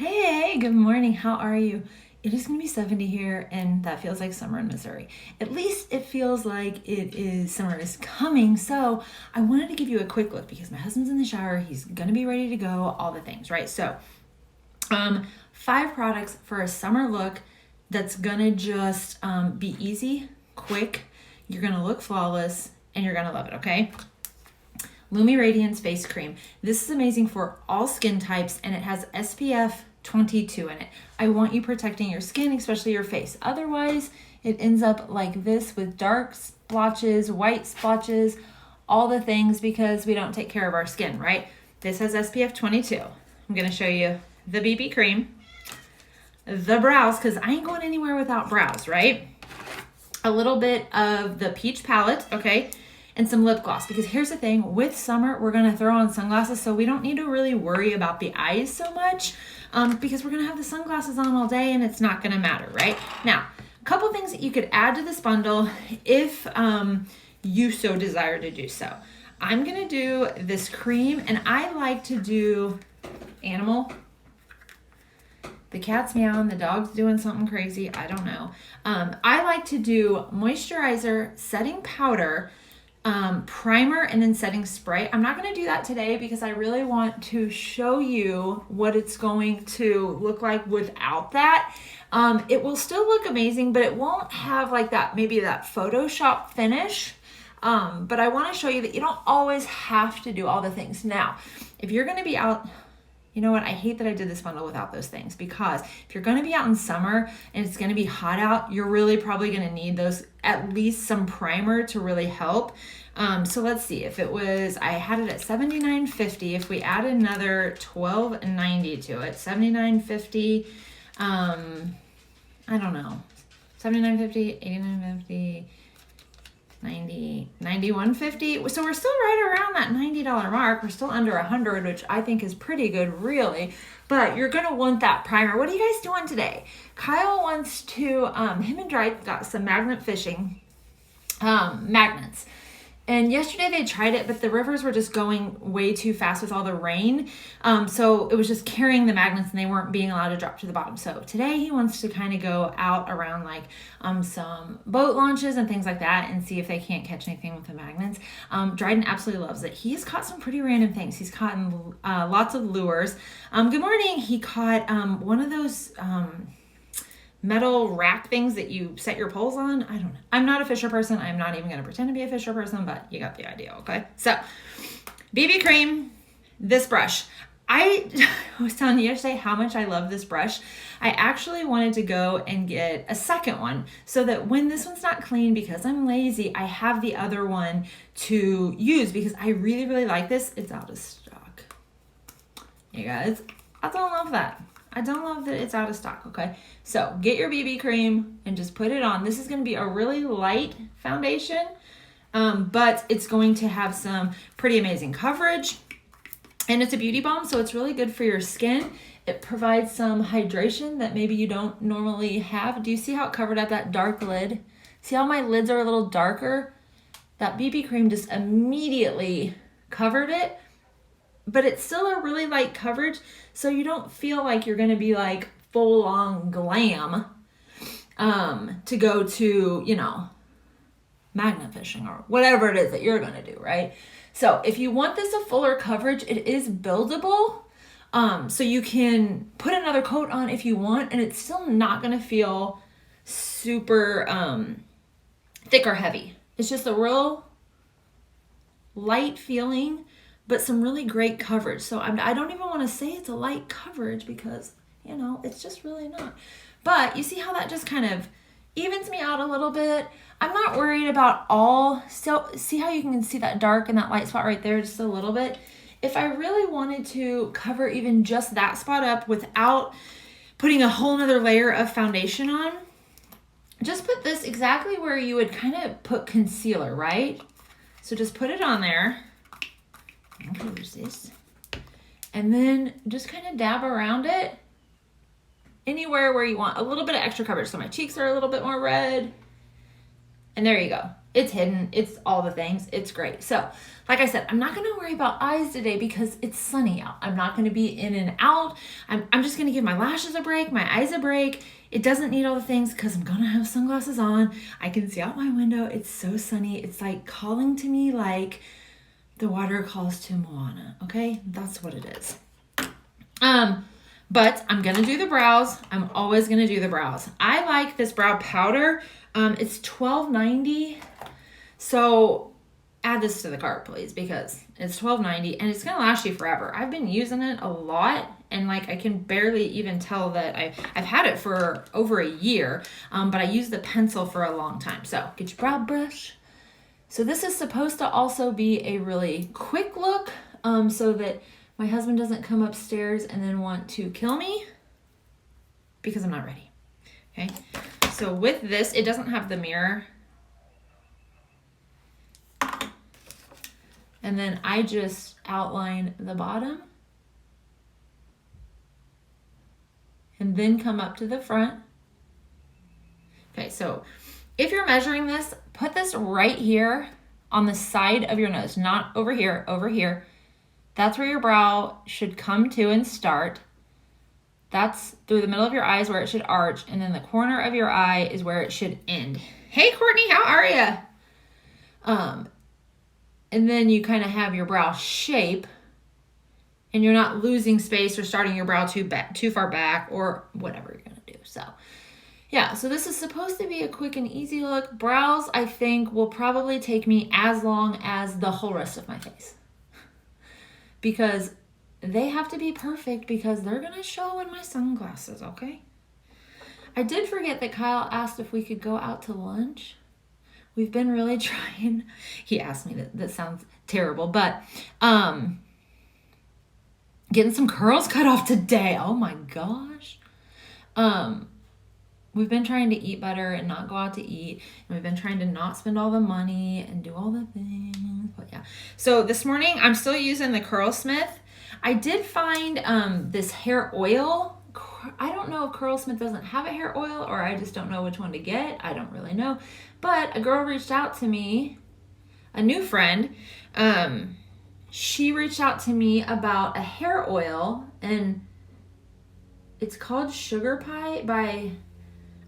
Hey, good morning. How are you? It is going to be 70 here, and that feels like summer in Missouri. At least it feels like summer is coming. So I wanted to give you a quick look because my husband's in the shower. He's going to be ready to go, all the things, right? So 5 products for a summer look that's going to just be easy, quick. You're going to look flawless, and you're going to love it, okay? LumiRadiance Face Cream. This is amazing for all skin types, and it has SPF 22 in it. I want you protecting your skin, especially your face. Otherwise, it ends up like this with dark splotches, white splotches, all the things because we don't take care of our skin, right? This has SPF 22. I'm going to show you the BB cream, the brows, because I ain't going anywhere without brows, right? A little bit of the peach palette, okay? And some lip gloss, because here's the thing, with summer we're going to throw on sunglasses, so we don't need to really worry about the eyes so much because we're going to have the sunglasses on all day and it's not going to matter, right? Now, a couple things that you could add to this bundle if you so desire to do so. I'm going to do this cream, and I like to do animal. The cat's meowing, the dog's doing something crazy, I don't know. I like to do moisturizer, setting powder, primer, and then setting spray. I'm not going to do that today because I really want to show you what it's going to look like without that. It will still look amazing, but it won't have like that, maybe that Photoshop finish. But I want to show you that you don't always have to do all the things. Now, if you're going to be out, you know what? I hate that I did this bundle without those things, because if you're going to be out in summer and it's going to be hot out, you're really probably going to need those, at least some primer to really help. So let's see, if it was, I had it at $79.50. If we add another $12.90 to it, $79.50, I don't know, $79.50, $89.50, $90, $91.50. So we're still right around that $90 mark. We're still under $100, which I think is pretty good, really. But you're going to want that primer. What are you guys doing today? Kyle wants to, him and Dryke got some magnet fishing magnets. And yesterday they tried it, but the rivers were just going way too fast with all the rain. So it was just carrying the magnets and they weren't being allowed to drop to the bottom. So today he wants to kind of go out around like some boat launches and things like that and see if they can't catch anything with the magnets. Dryden absolutely loves it. He's caught some pretty random things. He's caught lots of lures. Good morning. He caught one of those metal rack things that you set your poles on. I don't know. I'm not a fisher person. I'm not even going to pretend to be a fisher person, but you got the idea, okay? So, BB cream, this brush. I was telling you yesterday how much I love this brush. I actually wanted to go and get a second one so that when this one's not clean, because I'm lazy, I have the other one to use because I really, really like this. It's out of stock. You guys, I don't love that. I don't love that it's out of stock, okay? So get your BB cream and just put it on. This is going to be a really light foundation, but it's going to have some pretty amazing coverage. And it's a beauty balm, so it's really good for your skin. It provides some hydration that maybe you don't normally have. Do you see how it covered up that dark lid? See how my lids are a little darker? That BB cream just immediately covered it. But it's still a really light coverage, so you don't feel like you're going to be like full on glam to go to, you know, magnet fishing or whatever it is that you're going to do, right? So if you want this a fuller coverage, it is buildable. So you can put another coat on if you want, and it's still not going to feel super thick or heavy. It's just a real light feeling, but some really great coverage. So I don't even want to say it's a light coverage because, you know, it's just really not. But you see how that just kind of evens me out a little bit. I'm not worried about all, so see how you can see that dark and that light spot right there just a little bit. If I really wanted to cover even just that spot up without putting a whole nother layer of foundation on, just put this exactly where you would kind of put concealer, right? So just put it on there. Where's this? And then just kind of dab around it anywhere where you want a little bit of extra coverage. So my cheeks are a little bit more red. And there you go. It's hidden. It's all the things. It's great. So, like I said, I'm not going to worry about eyes today because it's sunny out. I'm not going to be in and out. I'm just going to give my lashes a break, my eyes a break. It doesn't need all the things because I'm going to have sunglasses on. I can see out my window. It's so sunny. It's like calling to me like the water calls to Moana. Okay? That's what it is. But I'm going to do the brows. I'm always going to do the brows. I like this brow powder. It's $12.90. So add this to the cart, please, because it's $12.90 and it's going to last you forever. I've been using it a lot and like I can barely even tell that I've had it for over a year, but I use the pencil for a long time. So get your brow brush. So this is supposed to also be a really quick look, so that my husband doesn't come upstairs and then want to kill me because I'm not ready. Okay. So with this, it doesn't have the mirror. And then I just outline the bottom and then come up to the front. Okay, so if you're measuring this, put this right here on the side of your nose, not over here, over here. That's where your brow should come to and start. That's through the middle of your eyes where it should arch, and then the corner of your eye is where it should end. Hey, Courtney, how are you? And then you kind of have your brow shape, and you're not losing space or starting your brow too far back or whatever you're going to do. So, yeah, so this is supposed to be a quick and easy look. Brows, I think, will probably take me as long as the whole rest of my face because they have to be perfect because they're going to show in my sunglasses, okay? I did forget that Kyle asked if we could go out to lunch. We've been really trying. He asked me that sounds terrible, but getting some curls cut off today. Oh my gosh. We've been trying to eat better and not go out to eat. And we've been trying to not spend all the money and do all the things. But yeah. So this morning I'm still using the Curlsmith. I did find this hair oil. I don't know if Curlsmith doesn't have a hair oil or I just don't know which one to get. I don't really know. But a girl reached out to me, a new friend. She reached out to me about a hair oil and it's called Sugar Pie by...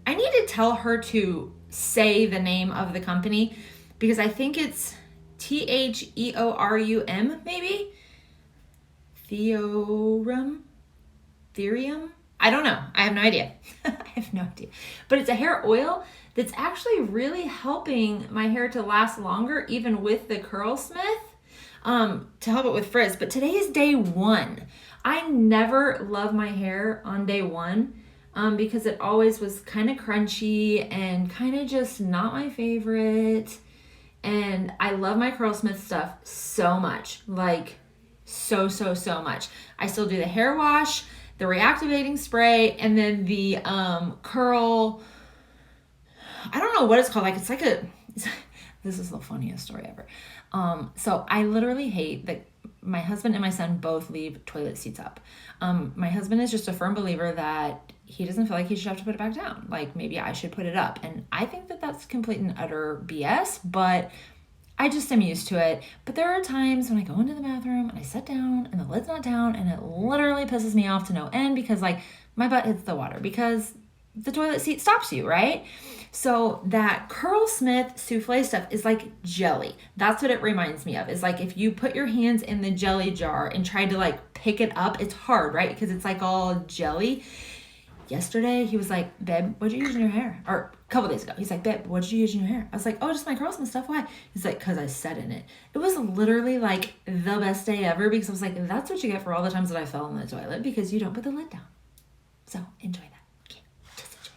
I need to tell her to say the name of the company because I think it's Theorum, maybe? Theorum? I don't know. I have no idea. I have no idea. But it's a hair oil that's actually really helping my hair to last longer, even with the Curlsmith, to help it with frizz. But today is day one. I never love my hair on day one because it always was kind of crunchy and kind of just not my favorite. And I love my Curlsmith stuff so much, like so much. I still do the hair wash, the reactivating spray, and then the curl, I don't know what it's called. Like it's like this is the funniest story ever. So I literally hate that my husband and my son both leave toilet seats up. My husband is just a firm believer that he doesn't feel like he should have to put it back down. Like maybe I should put it up. And I think that that's complete and utter BS, but I just am used to it. But there are times when I go into the bathroom and I sit down and the lid's not down and it literally pisses me off to no end because like my butt hits the water because the toilet seat stops you, right? So that Curlsmith souffle stuff is like jelly. That's what it reminds me of. It's like if you put your hands in the jelly jar and tried to like pick it up, it's hard, right? Because it's like all jelly. Yesterday, he was like, babe, what'd you use in your hair? Or a couple days ago, he's like, babe, what'd you use in your hair? I was like, oh, just my Curlsmith stuff. Why? He's like, because I sat in it. It was literally like the best day ever because I was like, that's what you get for all the times that I fell in the toilet because you don't put the lid down. So enjoy that. Okay, just enjoy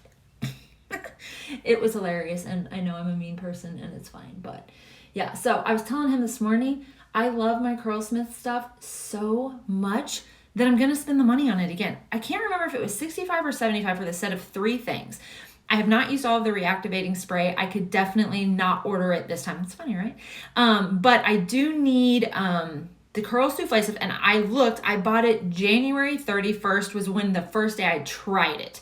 that. It was hilarious, and I know I'm a mean person, and it's fine. But yeah, so I was telling him this morning, I love my Curlsmith stuff so much that I'm going to spend the money on it again. I can't remember if it was $65 or $75 for the set of 3 things. I have not used all of the reactivating spray. I could definitely not order it this time. It's funny, right? But I do need the Curl Souffle stuff, and I bought it January 31st was when the first day I tried it.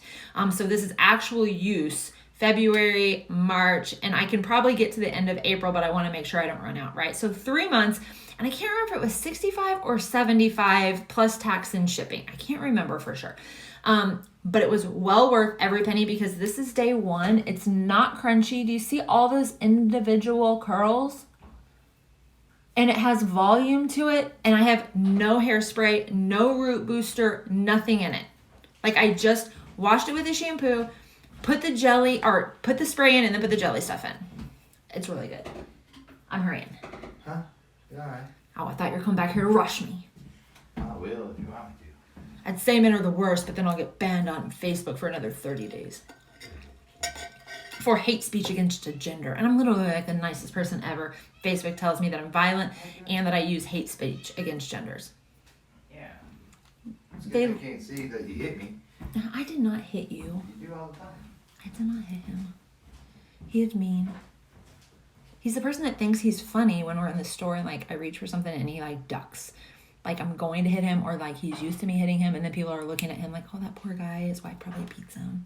So this is actual use February, March, and I can probably get to the end of April, but I want to make sure I don't run out, right? So 3 months, and I can't remember if it was 65 or 75 plus tax and shipping. I can't remember for sure. But it was well worth every penny because this is day one. It's not crunchy. Do you see all those individual curls? And it has volume to it, and I have no hairspray, no root booster, nothing in it. Like I just washed it with a shampoo, put the jelly, or put the spray in and then put the jelly stuff in. It's really good. I'm hurrying. Huh? You all right? Oh, I thought you were coming back here to rush me. I will if you want me to. I'd say men are the worst, but then I'll get banned on Facebook for another 30 days. For hate speech against a gender. And I'm literally like the nicest person ever. Facebook tells me that I'm violent and that I use hate speech against genders. Yeah. It's good I can't see that you hit me. I did not hit you. You do all the time. I did not hit him. He is mean. He's the person that thinks he's funny when we're in the store and like I reach for something and he like ducks. Like I'm going to hit him or like he's used to me hitting him and then people are looking at him like, oh, that poor guy, his wife probably beats him.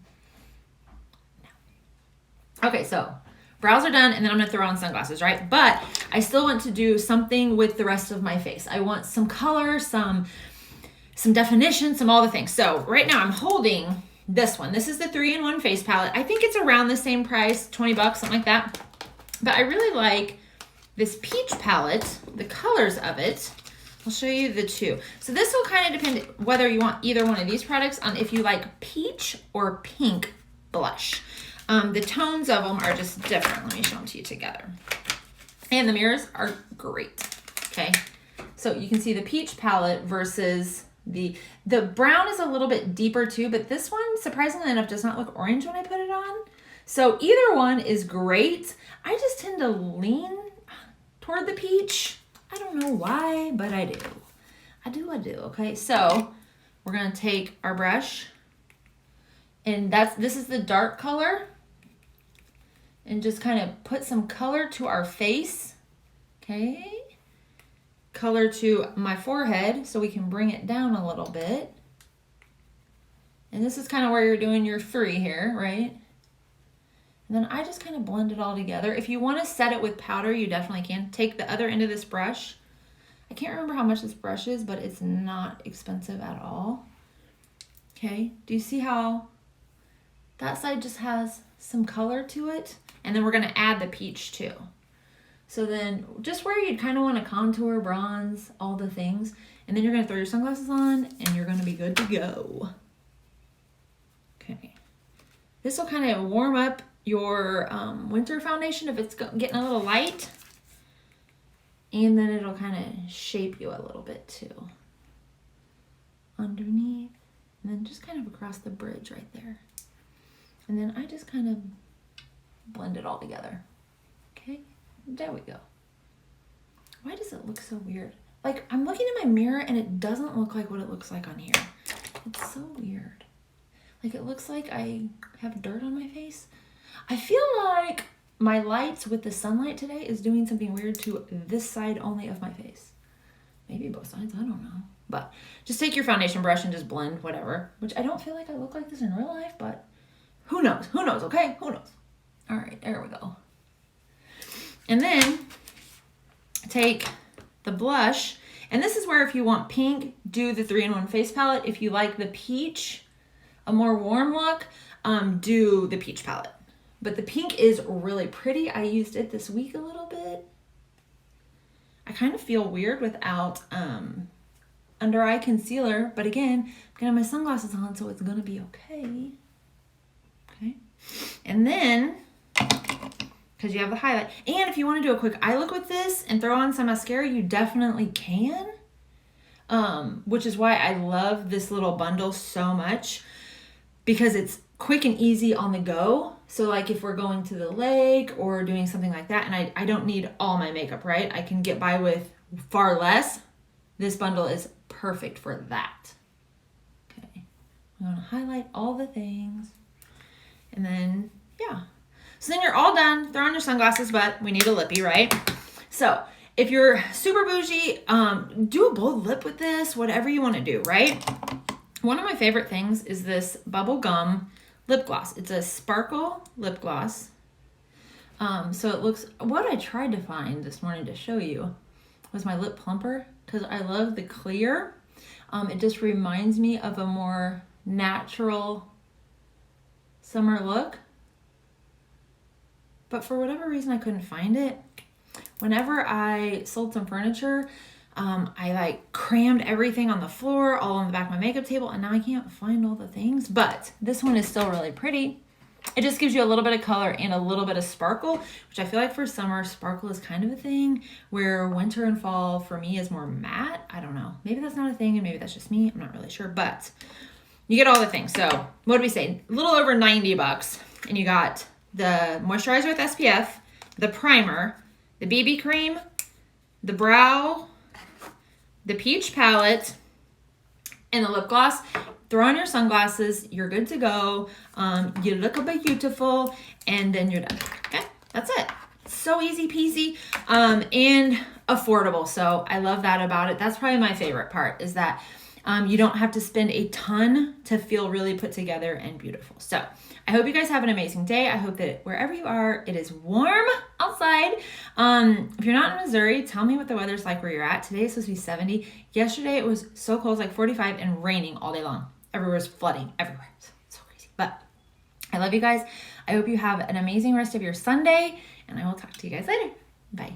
No. Okay, so brows are done and then I'm gonna throw on sunglasses, right? But I still want to do something with the rest of my face. I want some color, some definition, some all the things. So right now I'm holding this one. This is the 3-in-1 face palette. I think it's around the same price, 20 bucks, something like that. But I really like this peach palette, the colors of it. I'll show you the two. So this will kind of depend whether you want either one of these products on if you like peach or pink blush. The tones of them are just different. Let me show them to you together. And the mirrors are great, okay? So you can see the peach palette versus the brown is a little bit deeper too, but this one, surprisingly enough, does not look orange when I put it on. So either one is great. I just tend to lean toward the peach. I don't know why, but I do. I do, okay? So we're gonna take our brush, and this is the dark color, and just kind of put some color to our face, okay? Color to my forehead so we can bring it down a little bit. And this is kind of where you're doing your 3 here, right? And then I just kind of blend it all together. If you want to set it with powder, you definitely can. Take the other end of this brush. I can't remember how much this brush is, but it's not expensive at all. Okay, do you see how that side just has some color to it? And then we're gonna add the peach too. So then just where you'd kind of want to contour, bronze, all the things. And then you're gonna throw your sunglasses on and you're gonna be good to go. Okay, this will kind of warm up your winter foundation if it's getting a little light, and then it'll kind of shape you a little bit too underneath, and then just kind of across the bridge right there, and then I just kind of blend it all together. Okay, there we go. Why does it look so weird? Like I'm looking in my mirror and it doesn't look like what it looks like on here. It's so weird. Like it looks like I have dirt on my face. I feel like my lights with the sunlight today is doing something weird to this side only of my face. Maybe both sides, I don't know. But just take your foundation brush and just blend whatever, which I don't feel like I look like this in real life, but who knows? Who knows, okay? Who knows? All right, there we go. And then take the blush, and this is where if you want pink, do the 3-in-1 face palette. If you like the peach, a more warm look, do the peach palette. But the pink is really pretty. I used it this week a little bit. I kind of feel weird without under eye concealer, but again, I'm gonna have my sunglasses on, so it's gonna be okay. Okay, and then, because you have the highlight, and if you want to do a quick eye look with this and throw on some mascara, you definitely can. Which is why I love this little bundle so much, because it's quick and easy on the go. So like if we're going to the lake or doing something like that, and I don't need all my makeup, right? I can get by with far less. This bundle is perfect for that. Okay, I'm gonna highlight all the things. And then, yeah. So then you're all done. Throw on your sunglasses, but we need a lippy, right? So if you're super bougie, do a bold lip with this, whatever you want to do, right? One of my favorite things is this Bubblegum lip gloss. It's a sparkle lip gloss. So it looks, what I tried to find this morning to show you was my lip plumper, because I love the clear. It just reminds me of a more natural summer look. But for whatever reason, I couldn't find it. Whenever I sold some furniture, I like crammed everything on the floor, all on the back of my makeup table, and now I can't find all the things. But this one is still really pretty. It just gives you a little bit of color and a little bit of sparkle, which I feel like for summer, sparkle is kind of a thing, where winter and fall for me is more matte. I don't know. Maybe that's not a thing, and maybe that's just me. I'm not really sure, but you get all the things. So what did we say? A little over 90 bucks. And you got the moisturizer with SPF, the primer, the BB cream, the brow, the peach palette, and the lip gloss. Throw on your sunglasses, you're good to go. You look beautiful, and then you're done. Okay, that's it. So easy peasy, and affordable. So I love that about it. That's probably my favorite part, is that you don't have to spend a ton to feel really put together and beautiful. So I hope you guys have an amazing day. I hope that wherever you are, it is warm outside. If you're not in Missouri, tell me what the weather's like where you're at. Today it's supposed to be 70. Yesterday it was so cold, like 45, and raining all day long. Everywhere's flooding everywhere. So crazy. But I love you guys. I hope you have an amazing rest of your Sunday, and I will talk to you guys later. Bye.